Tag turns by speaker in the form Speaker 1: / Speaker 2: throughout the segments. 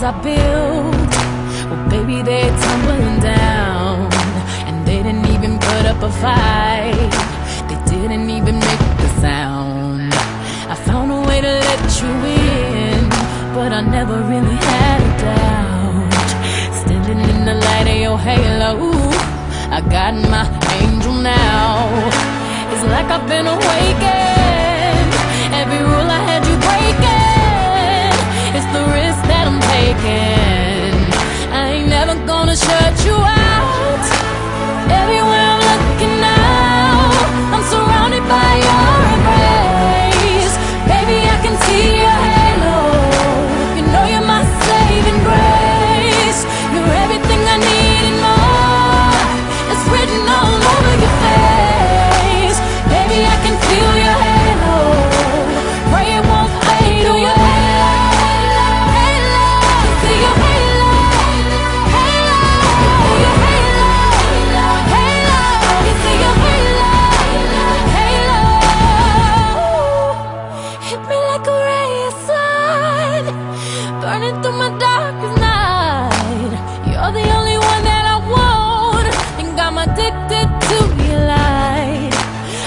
Speaker 1: I built, well baby they're tumbling down. And they didn't even put up a fight, they didn't even make the sound. I found a way to let you in, but I never really had a doubt. Standing in the light of your halo, I got my angel now. It's like I've been awakened, every rule I had you breaking. It's the risk that I'm taking, I ain't never gonna shut you out. Everywhere I'm looking now, I'm surrounded by your embrace. Baby, I can see your halo, you know you're my saving grace. You're everything I need and more, it's written all over your face. Baby, I can feel your halo, pray it won't fade away. Burning through my darkest night, you're the only one that I want, and got me addicted to your light.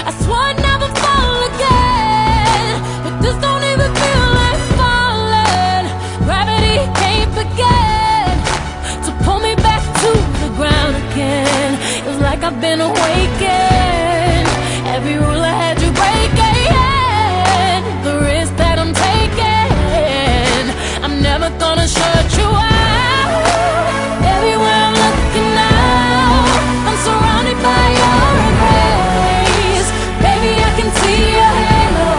Speaker 1: I swore I'd never fall again, but this don't even feel like falling. Gravity can't forget to pull me back to the ground again. It's like I've been awakened, every rule I had you breaking. The risk that I'm taking, I'm never gonna shut you out. Everywhere I'm looking now, I'm surrounded by your embrace. Baby, I can see your halo,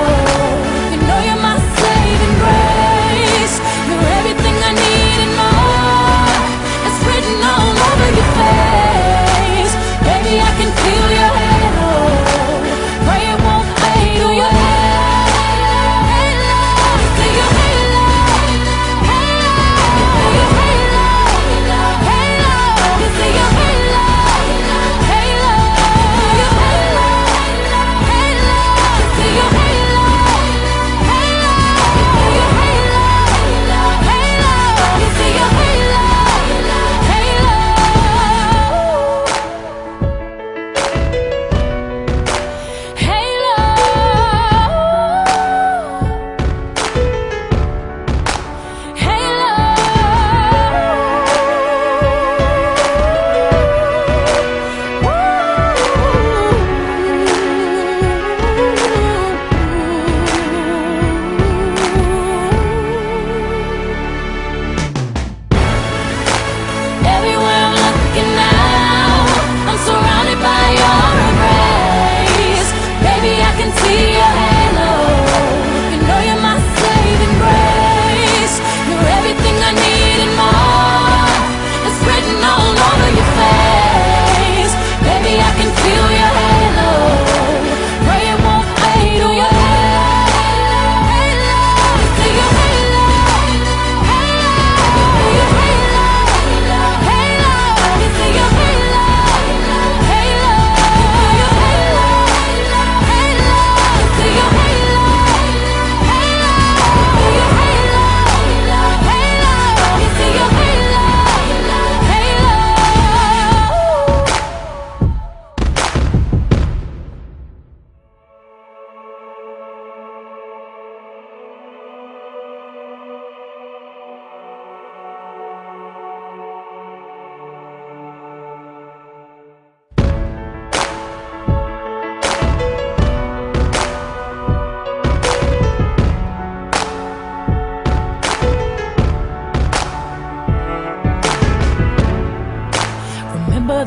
Speaker 1: you know you're my saving grace. You're everything I need and more, it's written all over your face. Baby, I can feel your halo, pray it won't fade away.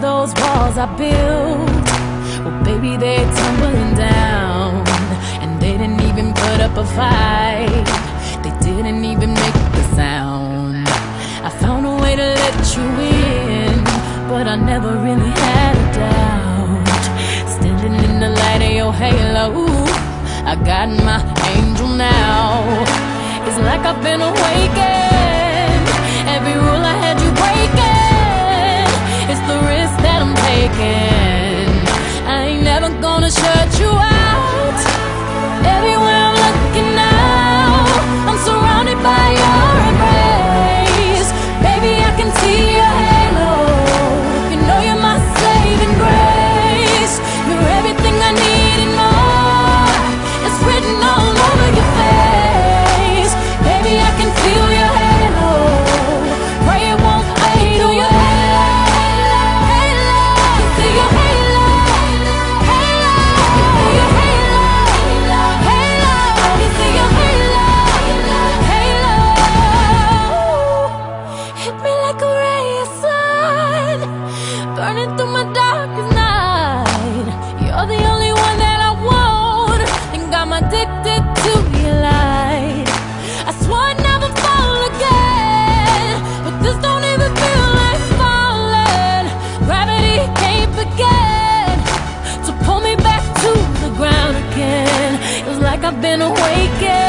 Speaker 1: Those walls I built, well baby they're tumbling down. And they didn't even put up a fight, they didn't even make the sound. I found a way to let you in, but I never really had a doubt. Standing in the light of your halo, I got my angel now. It's like I've been awakened, every rule I had you breaking. It's the risk that I'm taking, I ain't never gonna shut you out. Everywhere I'm looking now, I'm surrounded by your embrace. burning through my darkest night. You're the only one that I want. Think I'm addicted to your light. I swore I'd never fall again, but this don't even feel like falling. Gravity can't begin to pull me back to the ground again. It's like I've been awakened.